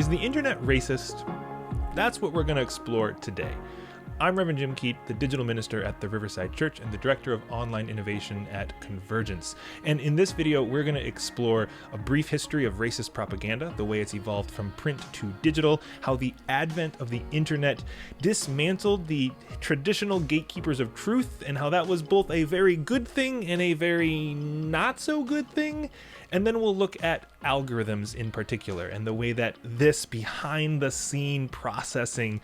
Is the internet racist? That's what we're going to explore today. I'm Reverend Jim Keat, the digital minister at the Riverside Church and the director of online innovation at Convergence. And in this video, we're going to explore a brief history of racist propaganda, the way it's evolved from print to digital, how the advent of the internet dismantled the traditional gatekeepers of truth, and how that was both a very good thing and a very not so good thing. And then we'll look at algorithms in particular and the way that this behind the scene processing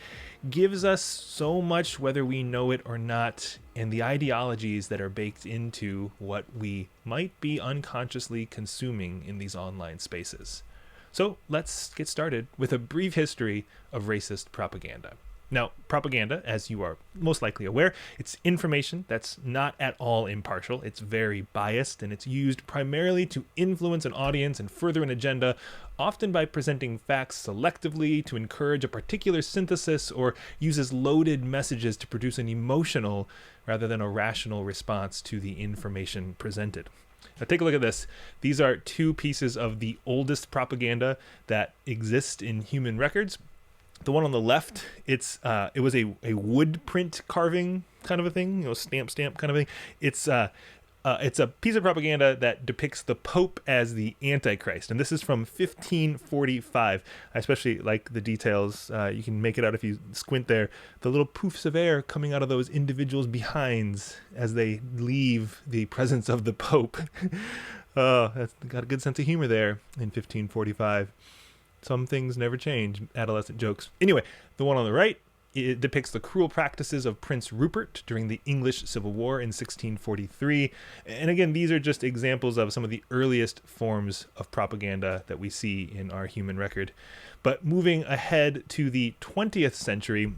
gives us so much whether we know it or not, and the ideologies that are baked into what we might be unconsciously consuming in these online spaces. So let's get started with a brief history of racist propaganda. Now, propaganda, as you are most likely aware, it's information that's not at all impartial. It's very biased, and it's used primarily to influence an audience and further an agenda, often by presenting facts selectively to encourage a particular synthesis, or uses loaded messages to produce an emotional rather than a rational response to the information presented. Now take a look at this. These are two pieces of the oldest propaganda that exist in human records. The one on the left, it was a wood print carving kind of a thing, stamp kind of thing. It's a piece of propaganda that depicts the Pope as the Antichrist, and this is from 1545. I especially like the details. You can make it out if you squint there. The little poofs of air coming out of those individuals' behinds as they leave the presence of the Pope. That's got a good sense of humor there in 1545. Some things never change, adolescent jokes. Anyway, the one on the right, it depicts the cruel practices of Prince Rupert during the English Civil War in 1643. And again, these are just examples of some of the earliest forms of propaganda that we see in our human record. But moving ahead to the 20th century,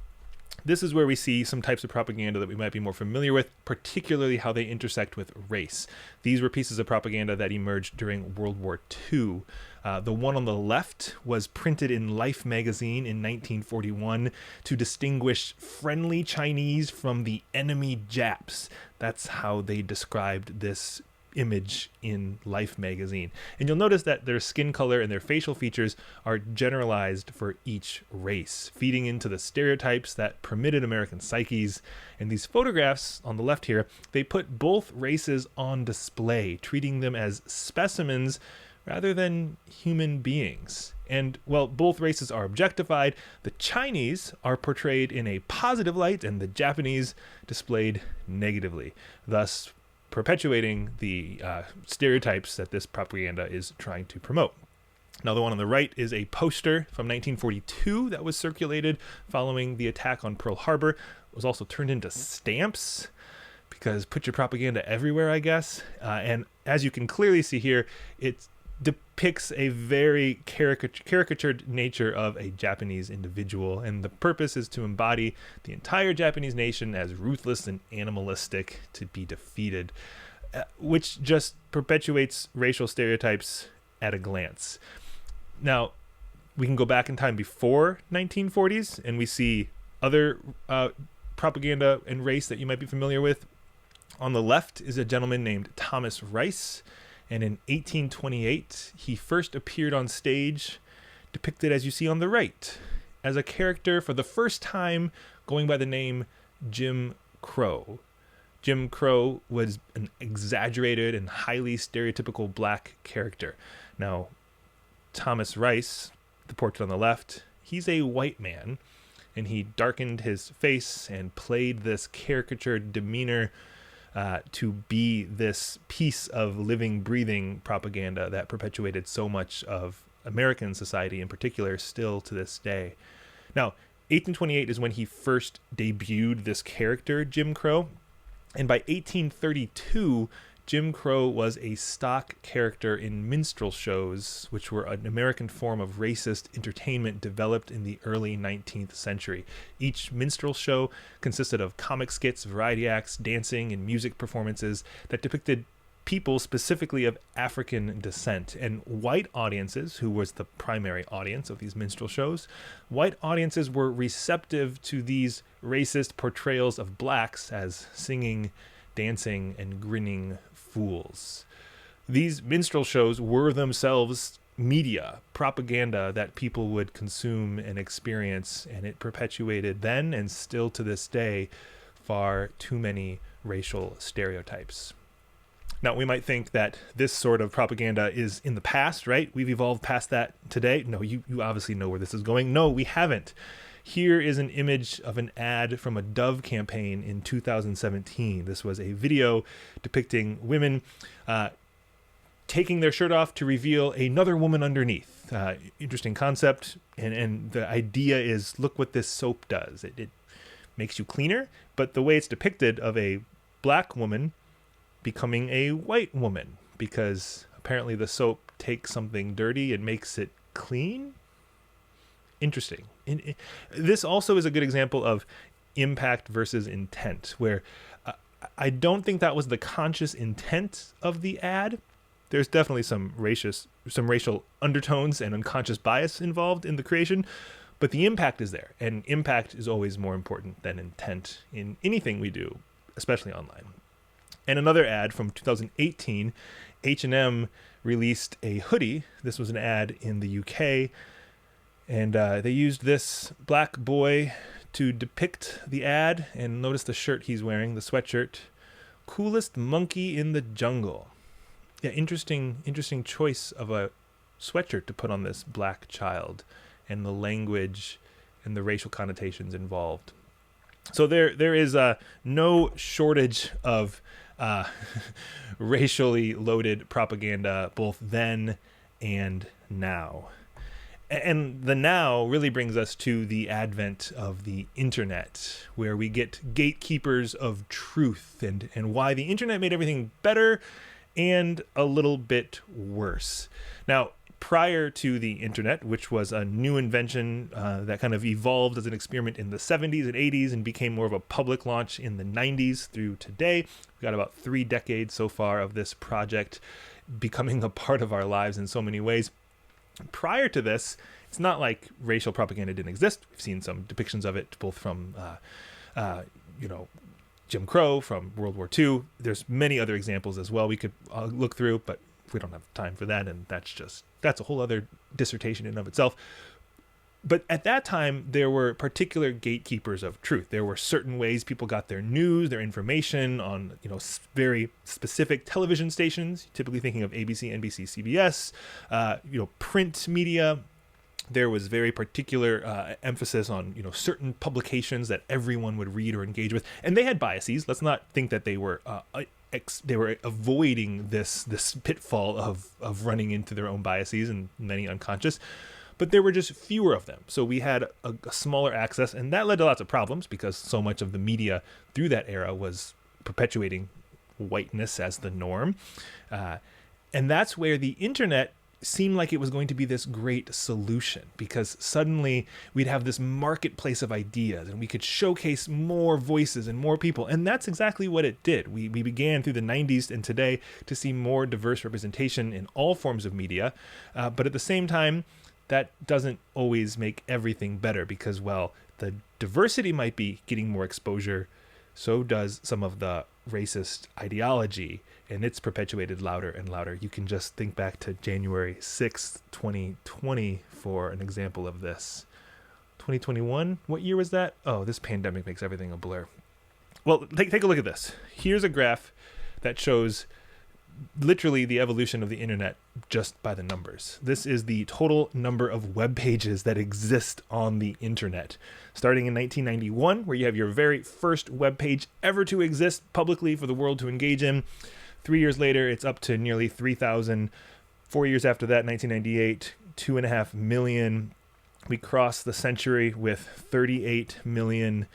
this is where we see some types of propaganda that we might be more familiar with, particularly how they intersect with race. These were pieces of propaganda that emerged during World War II. The one on the left was printed in Life magazine in 1941 to distinguish friendly Chinese from the enemy Japs. That's how they described this image in Life magazine. And you'll notice that their skin color and their facial features are generalized for each race, feeding into the stereotypes that permitted American psyches. And these photographs on the left here, they put both races on display, treating them as specimens rather than human beings. And while both races are objectified, the Chinese are portrayed in a positive light and the Japanese displayed negatively, thus perpetuating the stereotypes that this propaganda is trying to promote. Now, the one on the right is a poster from 1942 that was circulated following the attack on Pearl Harbor. It was also turned into stamps because put your propaganda everywhere, I guess. And as you can clearly see here, it depicts a very caricatured nature of a Japanese individual, and the purpose is to embody the entire Japanese nation as ruthless and animalistic to be defeated, which just perpetuates racial stereotypes at a glance. Now, we can go back in time before 1940s, and we see other propaganda and race that you might be familiar with. On the left is a gentleman named Thomas Rice. And in 1828, he first appeared on stage, depicted as you see on the right, as a character for the first time going by the name Jim Crow. Jim Crow was an exaggerated and highly stereotypical black character. Now, Thomas Rice, the portrait on the left, he's a white man, and he darkened his face and played this caricatured demeanor to be this piece of living, breathing propaganda that perpetuated so much of American society in particular still to this day. Now, 1828 is when he first debuted this character, Jim Crow, and by 1832, Jim Crow was a stock character in minstrel shows, which were an American form of racist entertainment developed in the early 19th century. Each minstrel show consisted of comic skits, variety acts, dancing, and music performances that depicted people specifically of African descent. And white audiences, who was the primary audience of these minstrel shows, white audiences were receptive to these racist portrayals of blacks as singing, dancing, and grinning fools. These minstrel shows were themselves media, propaganda that people would consume and experience, and it perpetuated then and still to this day far too many racial stereotypes. Now, we might think that this sort of propaganda is in the past, right? We've evolved past that today. No, you obviously know where this is going. No, we haven't. Here is an image of an ad from a Dove campaign in 2017. This was a video depicting women taking their shirt off to reveal another woman underneath. Interesting concept. And the idea is, look what this soap does. It makes you cleaner, but the way it's depicted of a black woman becoming a white woman, because apparently the soap takes something dirty and makes it clean. Interesting. This also is a good example of impact versus intent, where I don't think that was the conscious intent of the ad. There's definitely some racial undertones and unconscious bias involved in the creation, but the impact is there, and impact is always more important than intent in anything we do, especially online. And another ad from 2018, H&M released a hoodie. This was an ad in the UK, and they used this black boy to depict the ad, and notice the shirt he's wearing, the sweatshirt. Coolest monkey in the jungle. Yeah, interesting choice of a sweatshirt to put on this black child, and the language and the racial connotations involved. So there is no shortage of racially loaded propaganda both then and now. And the now really brings us to the advent of the internet, where we get gatekeepers of truth, and why the internet made everything better and a little bit worse. Now, prior to the internet, which was a new invention that kind of evolved as an experiment in the 70s and 80s and became more of a public launch in the 90s through today. We've got about 3 decades so far of this project becoming a part of our lives in so many ways. Prior to this, it's not like racial propaganda didn't exist. We've seen some depictions of it, both from, Jim Crow, from World War II. There's many other examples as well we could look through, but we don't have time for that, and that's a whole other dissertation in and of itself. But at that time, there were particular gatekeepers of truth. There were certain ways people got their news, their information on, very specific television stations, typically thinking of ABC, NBC, CBS, print media. There was very particular emphasis on, certain publications that everyone would read or engage with. And they had biases. Let's not think that they were avoiding this pitfall of running into their own biases, and many unconscious. But there were just fewer of them. So we had a smaller access, and that led to lots of problems because so much of the media through that era was perpetuating whiteness as the norm. And that's where the internet seemed like it was going to be this great solution, because suddenly we'd have this marketplace of ideas and we could showcase more voices and more people. And that's exactly what it did. We began through the 90s and today to see more diverse representation in all forms of media. But at the same time, that doesn't always make everything better, because, well, the diversity might be getting more exposure, so does some of the racist ideology, and it's perpetuated louder and louder. You can just think back to January 6th, 2020 for an example of this. 2021? What year was that? Oh, this pandemic makes everything a blur. Well, take a look at this. Here's a graph that shows literally the evolution of the internet just by the numbers. This is the total number of web pages that exist on the internet. Starting in 1991, where you have your very first web page ever to exist publicly for the world to engage in. 3 years later, it's up to nearly 3,000. 4 years after that, 1998, 2.5 million. We crossed the century with 38 million.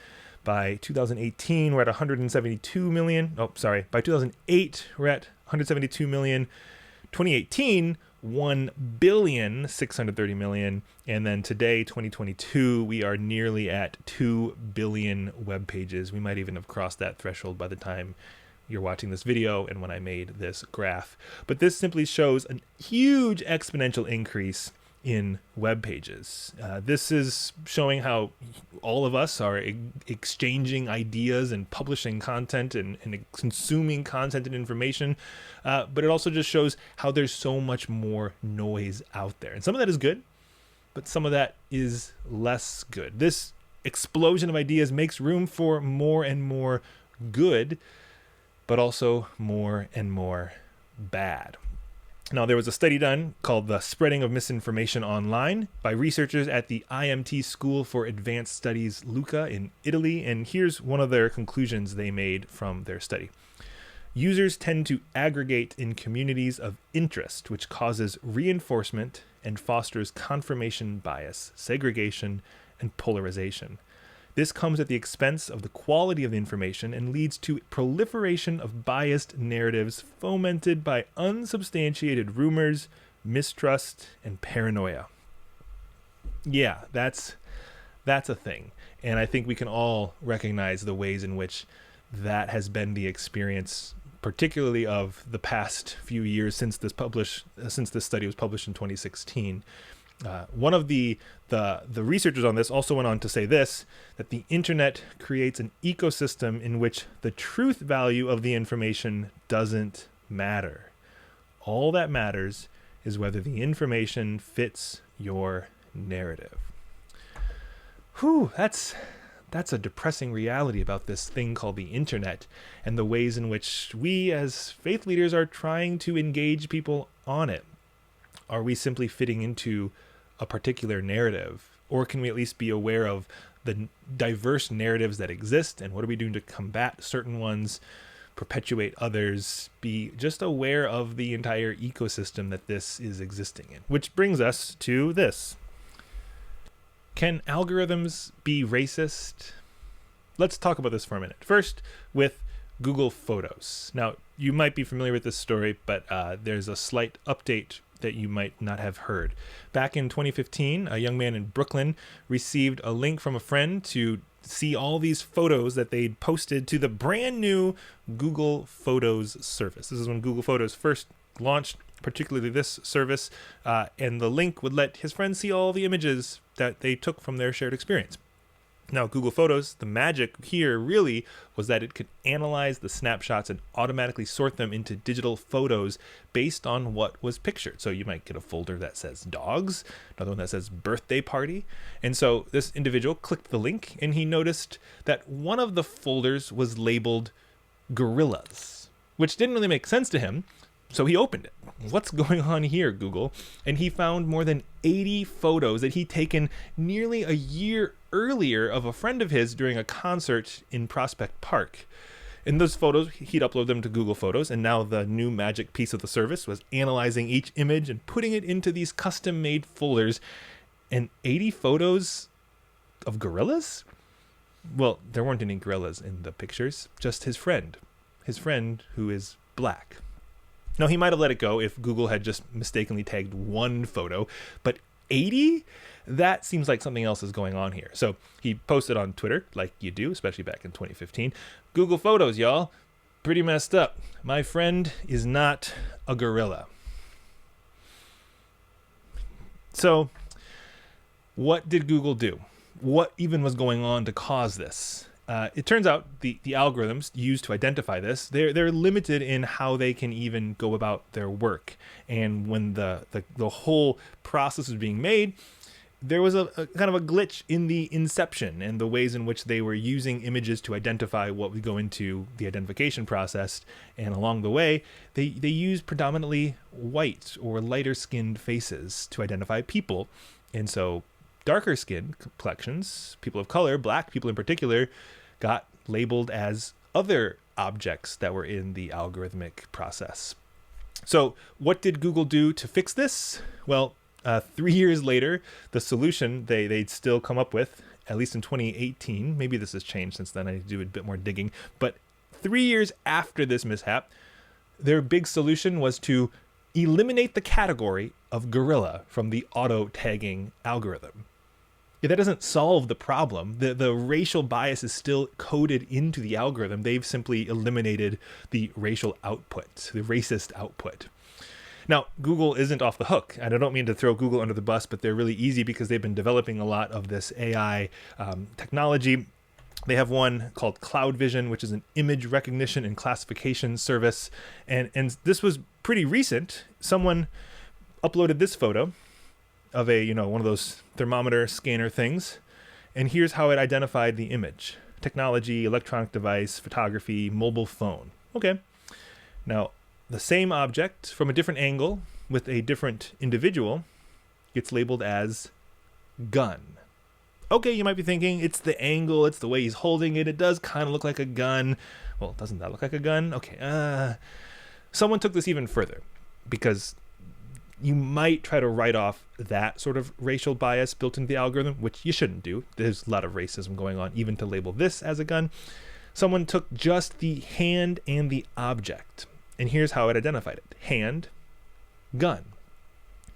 By 2018, we're at 172 million. Oh, sorry. By 2008, we're at 172 million. 2018, 1,630,000,000. And then today, 2022, we are nearly at 2 billion web pages. We might even have crossed that threshold by the time you're watching this video and when I made this graph. But this simply shows a huge exponential increase in web pages. This is showing how all of us are exchanging ideas and publishing content and consuming content and information. But it also just shows how there's so much more noise out there. And some of that is good, but some of that is less good. This explosion of ideas makes room for more and more good, but also more and more bad. Now, there was a study done called The Spreading of Misinformation Online by researchers at the IMT School for Advanced Studies Lucca in Italy, and here's one of their conclusions they made from their study. Users tend to aggregate in communities of interest, which causes reinforcement and fosters confirmation bias, segregation, and polarization. This comes at the expense of the quality of the information and leads to proliferation of biased narratives fomented by unsubstantiated rumors, mistrust, and paranoia. Yeah, that's a thing. And I think we can all recognize the ways in which that has been the experience, particularly of the past few years since this study was published in 2016. One of the researchers on this also went on to say this, that the internet creates an ecosystem in which the truth value of the information doesn't matter. All that matters is whether the information fits your narrative. Whew, that's a depressing reality about this thing called the internet and the ways in which we as faith leaders are trying to engage people on it. Are we simply fitting into a particular narrative, or can we at least be aware of the diverse narratives that exist, and what are we doing to combat certain ones, perpetuate others, be just aware of the entire ecosystem that this is existing in? Which brings us to this. Can algorithms be racist? Let's talk about this for a minute. First, with Google Photos. Now, you might be familiar with this story, but there's a slight update that you might not have heard. Back in 2015, a young man in Brooklyn received a link from a friend to see all these photos that they'd posted to the brand new Google Photos service. This is when Google Photos first launched, particularly this service, and the link would let his friends see all the images that they took from their shared experience. Now, Google Photos, the magic here really was that it could analyze the snapshots and automatically sort them into digital photos based on what was pictured. So you might get a folder that says dogs, another one that says birthday party. And so this individual clicked the link and he noticed that one of the folders was labeled gorillas, which didn't really make sense to him. So he opened it. What's going on here, Google? And he found more than 80 photos that he'd taken nearly a year earlier of a friend of his during a concert in Prospect Park. In those photos, he'd upload them to Google Photos, and now the new magic piece of the service was analyzing each image and putting it into these custom-made folders. And 80 photos of gorillas? Well, there weren't any gorillas in the pictures, just his friend who is black. Now, he might have let it go if Google had just mistakenly tagged one photo, but 80? That seems like something else is going on here. So he posted on Twitter, like you do, especially back in 2015, Google Photos, y'all, pretty messed up. My friend is not a gorilla. So what did Google do? What even was going on to cause this? It turns out the algorithms used to identify this, they're limited in how they can even go about their work. And when the whole process was being made, there was a kind of a glitch in the inception and the ways in which they were using images to identify what would go into the identification process. And along the way, they used predominantly white or lighter skinned faces to identify people. And so darker skin complexions, people of color, black people in particular, got labeled as other objects that were in the algorithmic process. So what did Google do to fix this? Well, 3 years later, the solution they'd still come up with, at least in 2018, maybe this has changed since then, I need to do a bit more digging, but 3 years after this mishap, their big solution was to eliminate the category of gorilla from the auto tagging algorithm. Yeah, that doesn't solve the problem. The racial bias is still coded into the algorithm. They've simply eliminated the racial output, the racist output. Now, Google isn't off the hook, and I don't mean to throw Google under the bus, but they're really easy because they've been developing a lot of this AI technology. They have one called Cloud Vision, which is an image recognition and classification service. And this was pretty recent. Someone uploaded this photo of a, one of those thermometer scanner things. And here's how it identified the image: technology, electronic device, photography, mobile phone. Okay. Now, the same object from a different angle with a different individual gets labeled as gun. Okay, you might be thinking, it's the angle, it's the way he's holding it. It does kind of look like a gun. Well, doesn't that look like a gun? Okay. Someone took this even further, because you might try to write off that sort of racial bias built into the algorithm, which you shouldn't do. There's a lot of racism going on, even to label this as a gun. Someone took just the hand and the object, and here's how it identified it: hand, gun.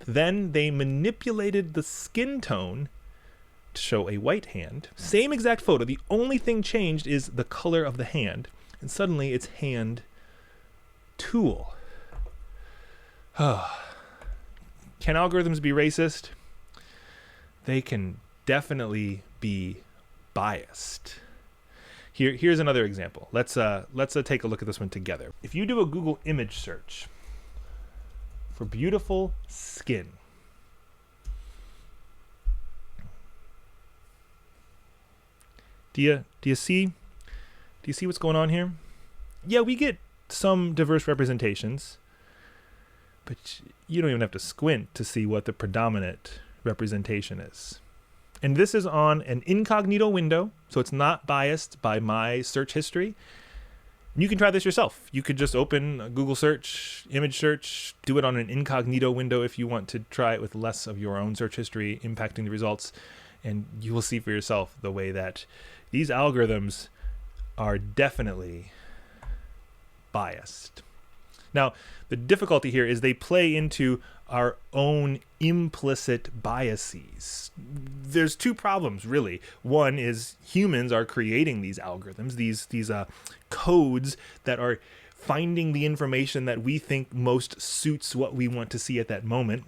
Then they manipulated the skin tone to show a white hand. Same exact photo. The only thing changed is the color of the hand, and suddenly it's hand tool. Can algorithms be racist? They can definitely be biased. Here's another example. Let's take a look at this one together. If you do a Google image search for beautiful skin, do you see what's going on here? Yeah, we get some diverse representations, but you don't even have to squint to see what the predominant representation is. And this is on an incognito window, so it's not biased by my search history. You can try this yourself. You could just open a Google search, image search, do it on an incognito window if you want to try it with less of your own search history impacting the results, and you will see for yourself the way that these algorithms are definitely biased. Now, the difficulty here is they play into our own implicit biases. There's two problems, really. One is humans are creating these algorithms, these codes that are finding the information that we think most suits what we want to see at that moment.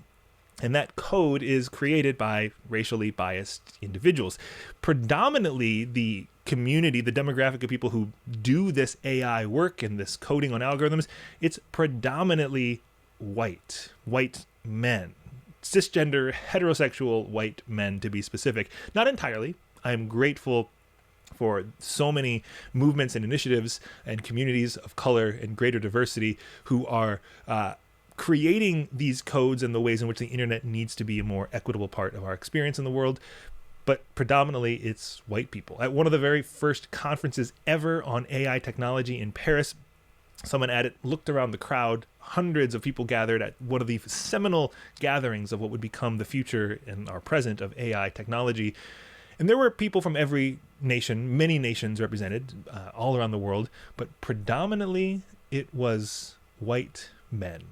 And that code is created by racially biased individuals. Predominantly, the community, the demographic of people who do this AI work and this coding on algorithms, it's predominantly white men, cisgender, heterosexual white men, to be specific. Not entirely. I'm grateful for so many movements and initiatives and communities of color and greater diversity who are creating these codes and the ways in which the internet needs to be a more equitable part of our experience in the world. But predominantly it's white people. At one of the very first conferences ever on AI technology in Paris, someone at it looked around the crowd. Hundreds of people gathered at one of the seminal gatherings of what would become the future and our present of AI technology. And there were people from every nation, many nations represented all around the world, but predominantly it was white men.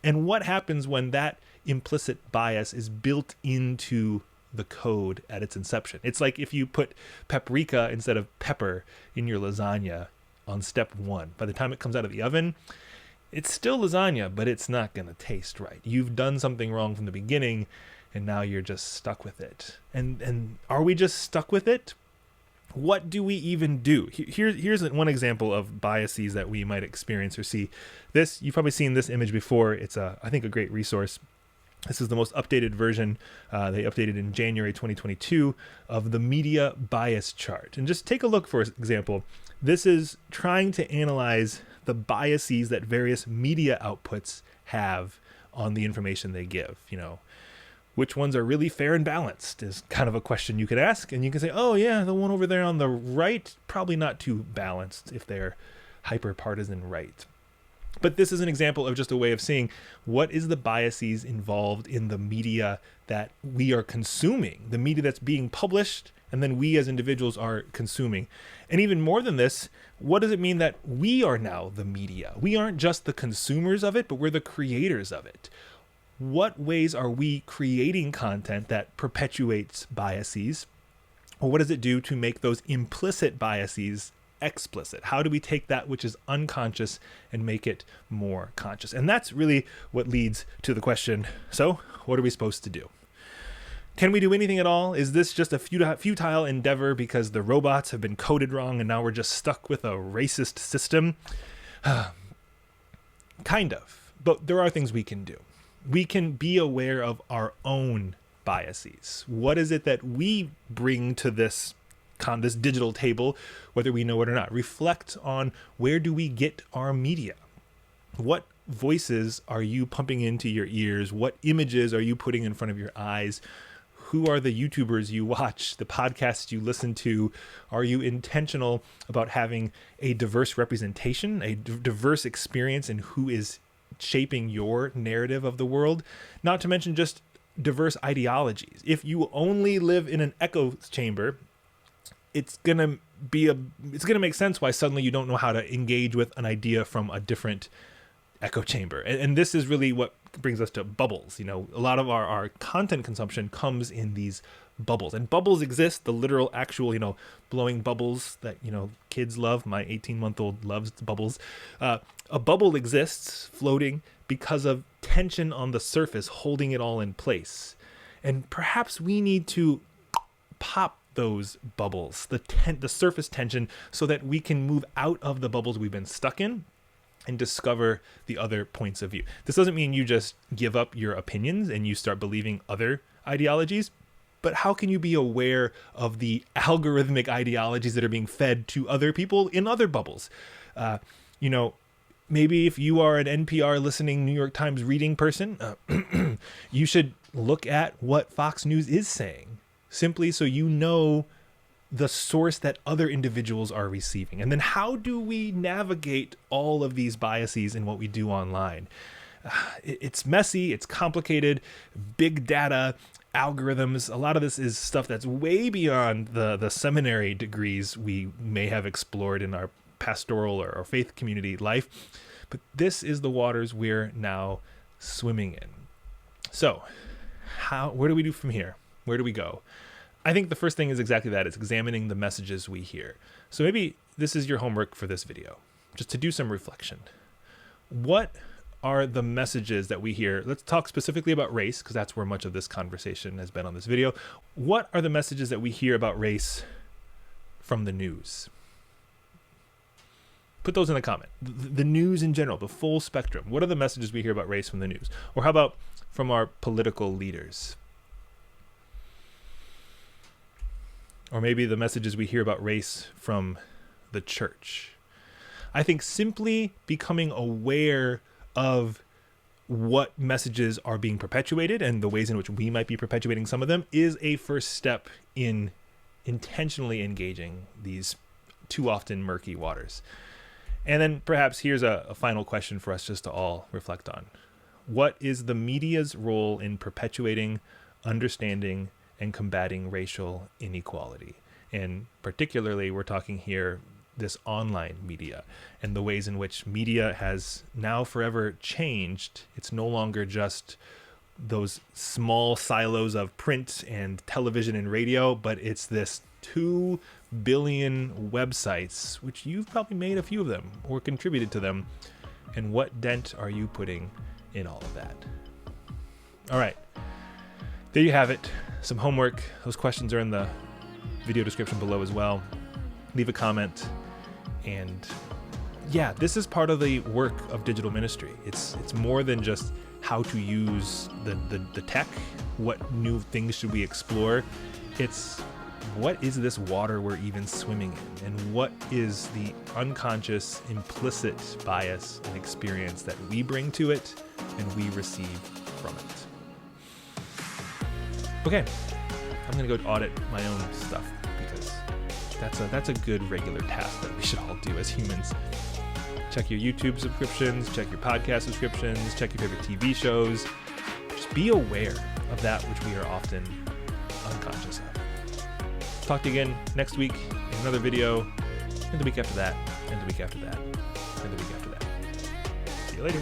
And what happens when that implicit bias is built into the code at its inception? It's like if you put paprika instead of pepper in your lasagna on step one. By the time it comes out of the oven, it's still lasagna, but it's not going to taste right. You've done something wrong from the beginning, and now you're just stuck with it. And are we just stuck with it? What do we even do? Here's one example of biases that we might experience or see. This, you've probably seen this image before. It's I think a great resource. This is the most updated version. They updated in January 2022 of the media bias chart. And just take a look, for example. This is trying to analyze the biases that various media outputs have on the information they give. Which ones are really fair and balanced is kind of a question you could ask. And you can say, oh yeah, the one over there on the right, probably not too balanced if they're hyper-partisan right. But this is an example of just a way of seeing what is the biases involved in the media that we are consuming, the media that's being published, and then we as individuals are consuming. And even more than this, what does it mean that we are now the media? We aren't just the consumers of it, but we're the creators of it. What ways are we creating content that perpetuates biases? Or what does it do to make those implicit biases explicit? How do we take that which is unconscious and make it more conscious? And that's really what leads to the question, so what are we supposed to do? Can we do anything at all? Is this just a futile endeavor because the robots have been coded wrong and now we're just stuck with a racist system? Kind of. But there are things we can do. We can be aware of our own biases. What is it that we bring to this digital table, whether we know it or not? Reflect on, where do we get our media? What voices are you pumping into your ears? What images are you putting in front of your eyes? Who are the YouTubers you watch, the podcasts you listen to? Are you intentional about having a diverse representation, a diverse experience in who is shaping your narrative of the world? Not to mention just diverse ideologies. If you only live in an echo chamber, it's gonna make sense why suddenly you don't know how to engage with an idea from a different echo chamber. And this is really what brings us to bubbles. A lot of our content consumption comes in these bubbles, and bubbles exist, the literal actual blowing bubbles that kids love. My 18-month-old loves bubbles. A bubble exists floating because of tension on the surface holding it all in place. And perhaps we need to pop those bubbles, the surface tension, so that we can move out of the bubbles we've been stuck in and discover the other points of view. This doesn't mean you just give up your opinions and you start believing other ideologies, but how can you be aware of the algorithmic ideologies that are being fed to other people in other bubbles? Maybe if you are an NPR listening, New York Times reading person, you should look at what Fox News is saying, simply so you know the source that other individuals are receiving. And then how do we navigate all of these biases in what we do online? It's messy, it's complicated, big data, algorithms. A lot of this is stuff that's way beyond the seminary degrees we may have explored in our pastoral or faith community life. But this is the waters we're now swimming in. So where do we do from here? Where do we go? I think the first thing is exactly that. It's examining the messages we hear. So maybe this is your homework for this video, just to do some reflection. What are the messages that we hear? Let's talk specifically about race, because that's where much of this conversation has been on this video. What are the messages that we hear about race from the news? Put those in the comment. The news in general, the full spectrum. What are the messages we hear about race from the news? Or how about from our political leaders? Or maybe the messages we hear about race from the church. I think simply becoming aware of what messages are being perpetuated and the ways in which we might be perpetuating some of them is a first step in intentionally engaging these too often murky waters. And then perhaps here's a final question for us just to all reflect on. What is the media's role in perpetuating, understanding, and combating racial inequality? And particularly, we're talking here this online media and the ways in which media has now forever changed. It's no longer just those small silos of print and television and radio, but it's this 2 billion websites, which you've probably made a few of them or contributed to them. And what dent are you putting in all of that? All right, there you have it. Some homework. Those questions are in the video description below as well. Leave a comment. And yeah, this is part of the work of digital ministry. It's more than just how to use the tech. What new things should we explore? It's what is this water we're even swimming in? And what is the unconscious, implicit bias and experience that we bring to it and we receive from it? Okay, I'm gonna go audit my own stuff because that's a good regular task that we should all do as humans. Check your YouTube subscriptions, check your podcast subscriptions, check your favorite TV shows. Just be aware of that which we are often unconscious of. Talk to you again next week in another video, and the week after that, and the week after that, and the week after that. See you later.